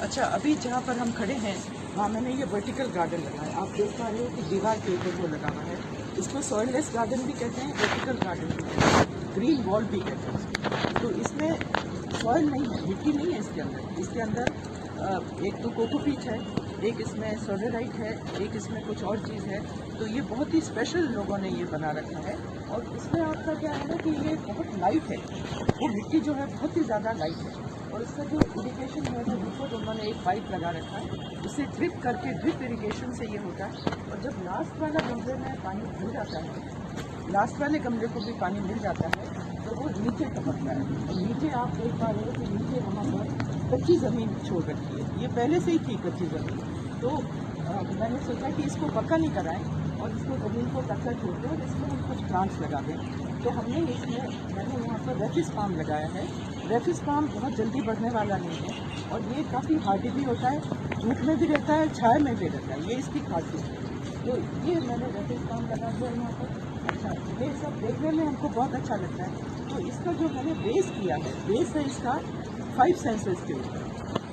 अच्छा, अभी जहाँ पर हम खड़े हैं वहाँ मैंने ये वर्टिकल गार्डन लगाया है। आप देख पा रहे हो कि दीवार के ऊपर वो लगा हुआ है। इसको सॉइललेस गार्डन भी कहते हैं, वर्टिकल गार्डन भी कहते हैं, ग्रीन वॉल भी कहते हैं। तो इसमें सॉइल नहीं है, मिट्टी नहीं है इसके अंदर। इसके अंदर एक तो कोकोपीट है, एक इसमें सोलेराइट है, एक इसमें कुछ और चीज़ है। तो ये बहुत ही स्पेशल लोगों ने ये बना रखा है। और इसमें आपका क्या है ना कि ये बहुत लाइट है, वो मिट्टी जो है बहुत ही ज़्यादा लाइट है। और इसका जो इरिगेशन है वो ऊपर उन्होंने एक पाइप लगा रखा है, उसे ड्रिप करके ड्रिप इरिगेशन से ये होता है। और जब लास्ट वाला गमले में पानी मिल जाता है, लास्ट वाले गमले को भी पानी मिल जाता है, तो वो नीचे टपकता है। और नीचे आप देख पा रहे हो कि नीचे वहाँ पर कच्ची ज़मीन छोड़ रखी है, ये पहले से ही थी कच्ची ज़मीन। तो मैंने सोचा कि इसको पक्का नहीं कराएं और इसको ज़मीन को कच्चा छोड़ दें और इसमें हम कुछ प्लांट्स लगा दें। तो हमने इसमें मैंने यहाँ पर रेफिस पाम लगाया है। रेफिस पाम बहुत जल्दी बढ़ने वाला नहीं है और ये काफ़ी हार्डी भी होता है, धूप में भी रहता है, छाया में भी रहता है, ये इसकी खासियत है। तो ये मैंने रेफिस पाम लगा दिया यहाँ पर। अच्छा, ये सब देखने में हमको बहुत अच्छा लगता है। तो इसका जो मैंने बेस किया है, बेस है इसका 5 सेंसेस के ऊपर।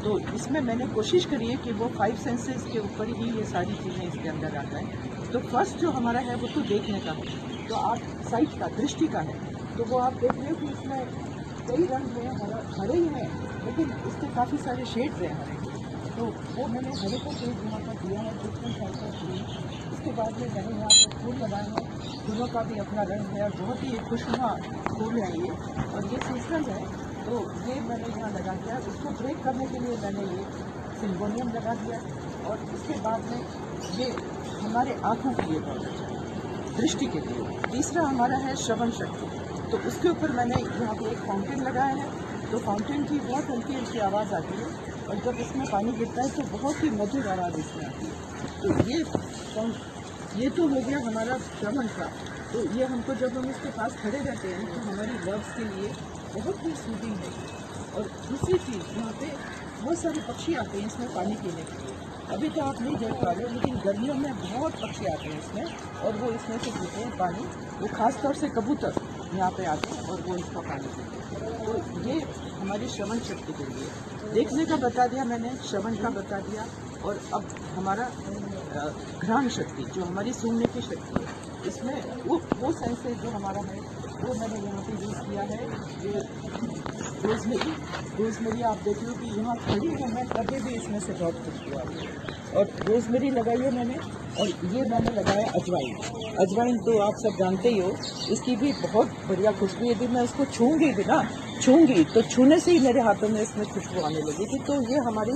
तो इसमें मैंने कोशिश करी है कि वो 5 सेंसेस के ऊपर ही ये सारी चीज़ें इसके अंदर आ जाएँ। तो फर्स्ट जो हमारा है वो तो देखने का है, तो आप साइट का, दृष्टि का है। तो वो आप देख रहे हो कि इसमें कई रंग हैं, हरे ही हैं, लेकिन इसके काफ़ी सारे शेड्स हैं हरे के। तो वो मैंने हरे का शेड यहाँ पर दिया है, डिफरेंट टाइप का शेड। इसके बाद में मैंने यहाँ पर फूल लगाए हैं, फूलों का भी अपना रंग है और बहुत ही खुशनुमा फूल है ये, और ये सीजनल है। तो ये मैंने यहाँ लगा दिया। इसको ब्रेक करने के लिए मैंने ये सिंगोनियम लगा दिया। और इसके बाद में ये हमारे आँखों के लिए बहुत अच्छा है, दृष्टि के लिए। तीसरा हमारा है श्रवण शक्ति। तो उसके ऊपर मैंने यहाँ पे एक फाउंटेन लगाया है। तो फाउंटेन की बहुत हल्की हल्की आवाज़ आती है और जब इसमें पानी गिरता है तो बहुत ही मधुर आवाज़ इसमें आती है। तो ये तो हो गया हमारा श्रवण का। तो ये हमको जब हम इसके पास खड़े रहते हैं तो हमारी नर्व्स के लिए बहुत ही सूदिंग है। और दूसरी चीज़, यहाँ पे बहुत सारे पक्षी आते हैं इसमें पानी पीने के लिए। अभी तो आप नहीं देख पा रहे हो, लेकिन गर्मियों में बहुत पक्षी आते हैं इसमें और वो इसमें से पीते हैं पानी। वो खास तौर से कबूतर यहाँ पे आते हैं और वो इसका पानी पीते हैं। तो ये हमारी श्रवण शक्ति के लिए। देखने का बता दिया मैंने, श्रवण का बता दिया। और अब हमारा घ्राण शक्ति, जो हमारी सूंघने की शक्ति है, इसमें वो सेंसेस जो हमारा है वो मैंने यहाँ पे यूज़ किया है। ये रोज़मेरी आप देख लो कि यहाँ खड़ी हूँ मैं, कभी भी इसमें से बहुत खुशबू आ रही है। और रोज़मेरी लगाई है मैंने, और ये मैंने लगाया अजवाइन। अजवाइन तो आप सब जानते ही हो, इसकी भी बहुत बढ़िया खुशबू। यदि मैं इसको छूंगी तो छूने से ही मेरे हाथों में इसमें खुशबू आने लगेगी। तो ये हमारी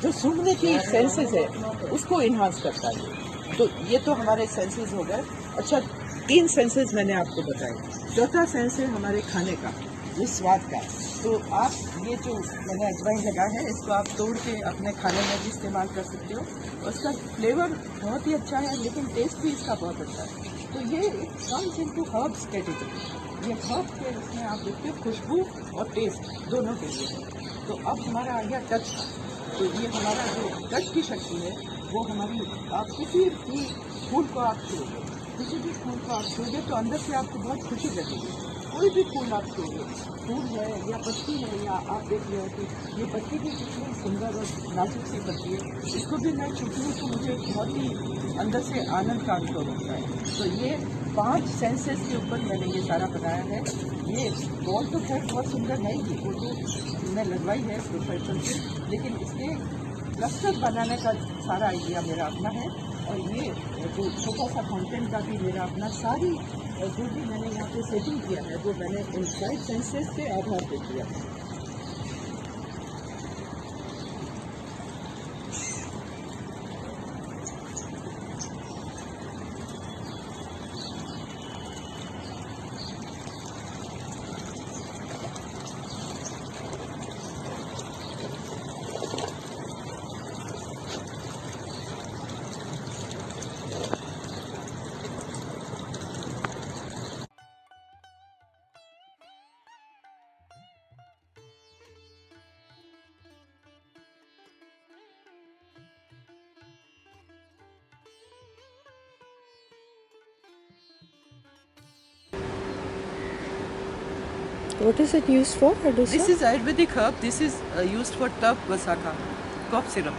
जो सूंघने की सेंसेस है उसको इन्हांस करता है। तो ये तो हमारे सेंसेस हो गए। अच्छा, 3 सेंसेस मैंने आपको बताए। चौथा सेंस है हमारे खाने का, ये स्वाद का। तो आप ये जो मैंने अजवाइन लगा है, इसको आप तोड़ के अपने खाने में भी इस्तेमाल कर सकते हो। और इसका फ्लेवर बहुत ही अच्छा है, लेकिन टेस्ट भी इसका बहुत अच्छा है। तो ये कम्स इनटू हर्ब्स कैटेगरी। ये हर्ब के इसमें आप देखते हो खुशबू और टेस्ट दोनों के लिए है। तो अब हमारा आ गया टच का। तो ये हमारा जो टच की शक्ति है वो हमारी, आप किसी भी फूल को आप छूओगे, किसी भी फूल को आप छूओगे तो अंदर से आपको बहुत खुशी लगेगी। कोई भी फूल आप छूओगे, फूल है या पत्ती है, या आप देख रहे हो कि ये पत्ती भी कितनी सुंदर और नाजुक सी पत्ती है, इसको भी मैं छूती हूँ तो मुझे बहुत ही अंदर से आनंद का अनुभव होता है। तो ये 5 सेंसेस के ऊपर मैंने ये सारा बनाया है। ये बॉल तो खैर बहुत सुंदर है ही, वो तो मैं लगवाई है प्रोफेशनल से, लेकिन इसके क्लस्टर बनाने का सारा आइडिया मेरा अपना है। और ये जो छोटा सा फाउंटेन का भी मेरा अपना, सारी जो भी मैंने यहाँ पे सेटिंग किया है वो मैंने इन 5 सेंसेस के आधार पर किया है। What is it used for? This is Ayurvedic herb. This is used for tab vasaka. Cough syrup,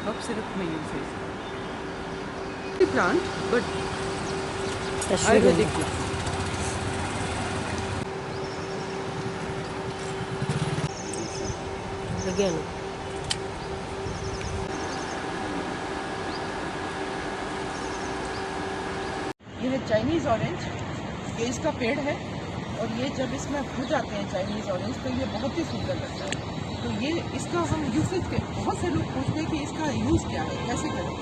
cough syrup में यूज है इसका plant, but Ayurvedic plant. Again. ये है चाइनीज ऑरेंज, ये इसका पेड़ है और ये जब इसमें फूल जाते हैं चाइनीज ऑरेंज तो ये बहुत ही सुंदर लगता है। तो ये इसका हम यूसेज के बहुत से लोग पूछते हैं कि इसका यूज़ क्या है, कैसे करें।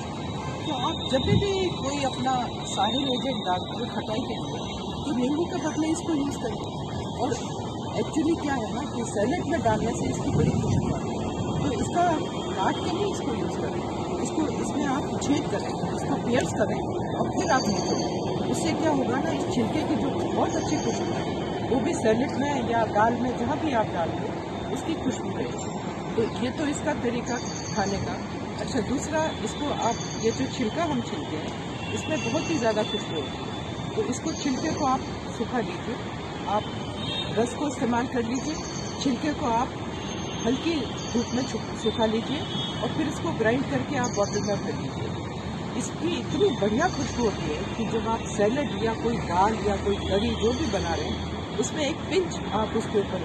तो आप जब भी कोई अपना साहिल एजेंट डालते हो खटाई के लिए तो नींबू के बदले इसको यूज़ करें। और एक्चुअली क्या है ना कि सैलेड में डालने से इसकी बड़ी खुशबू आती है, तो इसका काट के नहीं इसको यूज़ करें, इसको इसमें आप छेद करें, इसको पियर्स करें और फिर आप निकालें। उससे क्या होगा ना, इस छिलके की जो बहुत अच्छी खुशबू है वो भी सैलेड में या दाल में जहाँ भी आप डालेंगे उसकी खुशबू रहेगी। तो ये तो इसका तरीका खाने का। अच्छा, दूसरा, इसको आप ये जो छिलका हम छिलते हैं इसमें बहुत ही ज़्यादा खुशबू होती है, तो इसको छिलके को आप सुखा लीजिए, आप रस को इस्तेमाल कर लीजिए, छिलके को आप हल्की धूप में सुखा लीजिए और फिर इसको ग्राइंड करके आप बॉटल में भर लीजिए। इसकी इतनी बढ़िया खुशबू होती है कि जब आप सैलेड या कोई दाल या कोई करी जो भी बना रहे हैं उसमें एक पिंच आप उसके ऊपर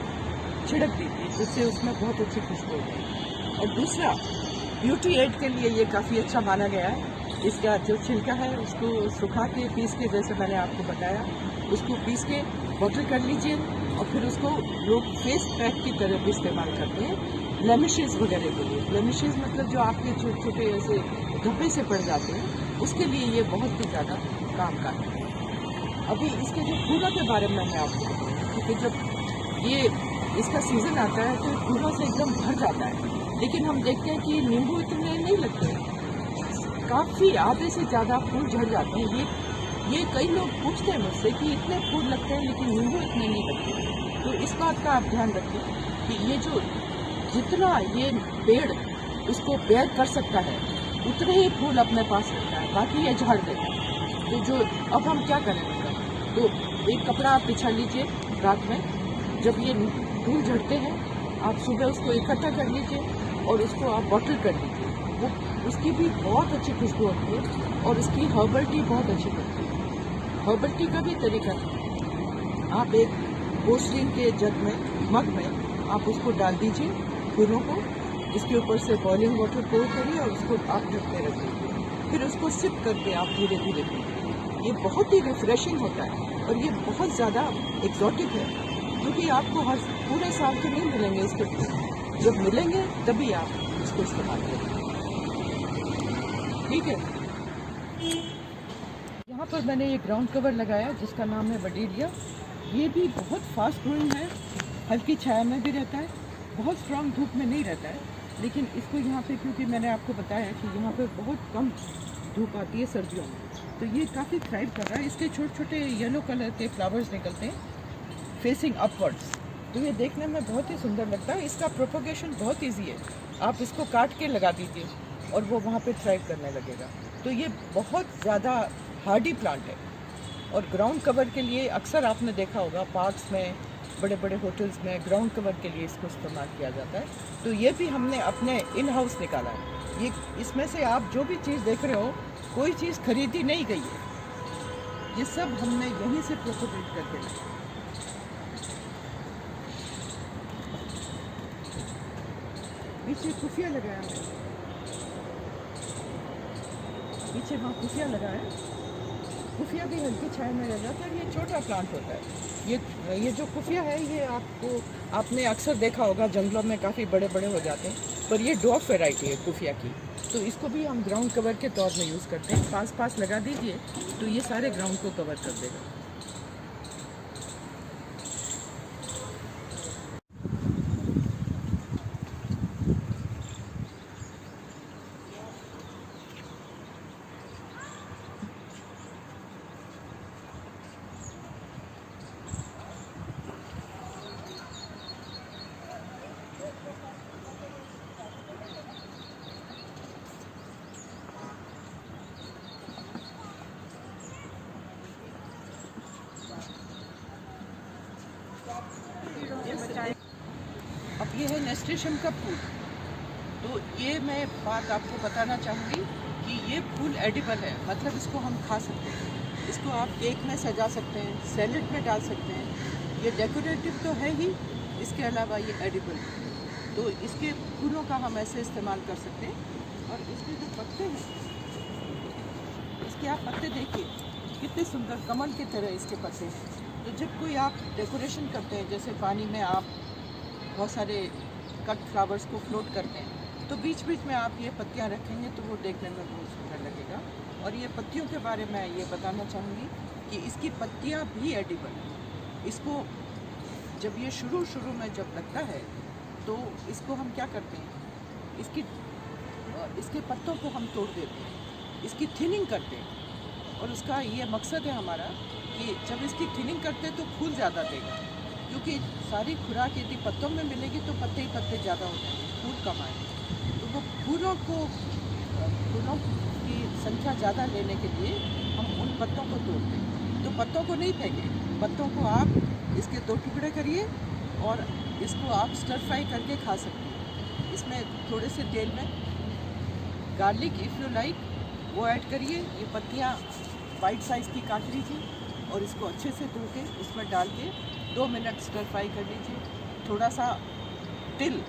छिड़क दीजिए, जिससे उसमें बहुत अच्छी खुशबू होती है। और दूसरा, ब्यूटी एड के लिए ये काफ़ी अच्छा माना गया है। इसका जो छिलका है उसको सुखा के पीस के, जैसे मैंने आपको बताया, उसको पीस के बॉटल कर लीजिए और फिर उसको लोग फेस पैक की तरह भी इस्तेमाल करते हैं ब्लेमिशेस वगैरह के लिए। ब्लेमिशेस मतलब जो आपके छोटे छोटे ऐसे धब्बे से पड़ जाते हैं, उसके लिए ये बहुत ही ज़्यादा काम का है। अभी इसके जो फूलों के बारे में मैं आपको बताऊँ, क्योंकि जब ये इसका सीज़न आता है तो फूलों से एकदम भर जाता है, लेकिन हम देखते हैं कि नींबू इतने नहीं लगते, काफ़ी आधे से ज़्यादा फूल झड़ जाते हैं। ये कई लोग पूछते हैं मुझसे कि इतने फूल लगते हैं लेकिन नींबू इतने नहीं लगते। तो इस बात का आप ध्यान रखिए कि ये जो जितना ये पेड़ उसको बेयर कर सकता है उतने ही फूल अपने पास रखता है, बाकी ये झाड़ देता है। तो जो अब हम क्या करेंगे, तो एक कपड़ा आप बिछा लीजिए रात में, जब ये फूल झड़ते हैं आप सुबह उसको इकट्ठा कर लीजिए और उसको आप बॉटल कर लीजिए। वो उसकी भी बहुत अच्छी खुशबू होती है और उसकी हर्बल टी बहुत अच्छी बनती है। हर्बल टी का भी तरीका है, आप एक पोस्टलिन के जग में, मग में आप उसको डाल दीजिए फूलों को, इसके ऊपर से बॉइलिंग वाटर पोर करिए और उसको आप ढक के रख दीजिए, फिर उसको सिप करके आप धीरे धीरे पीजिए। ये बहुत ही रिफ्रेशिंग होता है और ये बहुत ज़्यादा एक्सोटिक है, क्योंकि आपको हर पूरे साल के नहीं मिलेंगे इसके फूल, जब मिलेंगे तभी आप इसको इस्तेमाल करेंगे। ठीक है, यहाँ पर मैंने ये ग्राउंड कवर लगाया जिसका नाम है वडीरिया। ये भी बहुत फास्ट ग्रोइंग है, हल्की छाया में भी रहता है, बहुत स्ट्रांग धूप में नहीं रहता है, लेकिन इसको यहाँ पे, क्योंकि मैंने आपको बताया कि यहाँ पे बहुत कम धूप आती है सर्दियों में, तो ये काफ़ी थ्राइव कर रहा है। इसके छोटे छोटे येलो कलर के फ्लावर्स निकलते हैं फेसिंग अपवर्ड्स, तो ये देखने में बहुत ही सुंदर लगता है। इसका प्रोपोगेशन बहुत ईजी है, आप इसको काट के लगा दीजिए और वो वहाँ पे थ्राइव करने लगेगा। तो ये बहुत ज़्यादा हार्डी प्लांट है और ग्राउंड कवर के लिए अक्सर आपने देखा होगा पार्क्स में, बड़े बड़े होटल्स में ग्राउंड कवर के लिए इसको इस्तेमाल किया जाता है। तो ये भी हमने अपने इन हाउस निकाला है। ये इसमें से आप जो भी चीज़ देख रहे हो, कोई चीज़ खरीदी नहीं गई है, ये सब हमने यहीं से प्रोपोगेट करके लाया। पीछे खुफिया लगाया है, पीछे वहाँ खुफिया लगाया, खुफिया भी हल्की छाया में रह जाता है। ये छोटा प्लांट होता है। ये जो खुफिया है ये आपने अक्सर देखा होगा जंगलों में काफ़ी बड़े बड़े हो जाते हैं, पर ये डॉफ वैरायटी है खुफिया की, तो इसको भी हम ग्राउंड कवर के तौर में यूज़ करते हैं। पास पास लगा दीजिए तो ये सारे ग्राउंड को कवर कर देगा। अब ये है नेस्टेशियम का फूल। तो ये मैं बात आपको बताना चाहूँगी कि ये फूल एडिबल है, मतलब इसको हम खा सकते हैं। इसको आप केक में सजा सकते हैं, सैलेड में डाल सकते हैं। ये डेकोरेटिव तो है ही, इसके अलावा ये एडिबल है। तो इसके फूलों का हम ऐसे इस्तेमाल कर सकते हैं। और इसके जो पत्ते हैं, इसके आप पत्ते देखिए कितने सुंदर कमल की तरह इसके पत्ते हैं। तो जब कोई आप डेकोरेशन करते हैं, जैसे पानी में आप बहुत सारे कट फ्लावर्स को फ्लोट करते हैं, तो बीच बीच में आप ये पत्तियां रखेंगे तो वो देखने में बहुत सुंदर लगेगा। और ये पत्तियों के बारे में ये बताना चाहूँगी कि इसकी पत्तियां भी एडिबल हैं। इसको जब ये शुरू में जब लगता है तो इसको हम क्या करते हैं, इसके पत्तों को हम तोड़ देते हैं, इसकी थिनिंग करते हैं। और उसका ये मकसद है हमारा कि जब इसकी थिनिंग करते हैं तो फूल ज़्यादा देगा, क्योंकि सारी खुराक यदि पत्तों में मिलेगी तो पत्ते ही पत्ते ज़्यादा हो जाएंगे, फूल कम आएंगे। तो वो फूलों की संख्या ज़्यादा लेने के लिए हम उन पत्तों को तोड़ते हैं। तो पत्तों को नहीं फेंकें, पत्तों को आप इसके 2 टुकड़े करिए और इसको आप स्टर फ्राई करके खा सकते हैं। इसमें थोड़े से तेल में गार्लिक इफ़ यू लाइक वो ऐड करिए। ये पत्तियाँ वाइट साइज़ की काट लीजिए और इसको अच्छे से धो के इसमें डाल के 2 मिनट स्टर फ्राई कर लीजिए। थोड़ा सा तिल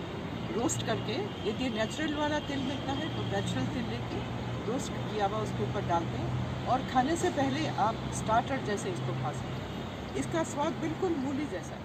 रोस्ट करके, यदि नेचुरल वाला तिल मिलता है तो नेचुरल तिल लेके रोस्ट किया हुआ उसके ऊपर डालते हैं और खाने से पहले आप स्टार्टर जैसे इसको खा सकते हैं। इसका स्वाद बिल्कुल मूली जैसा है।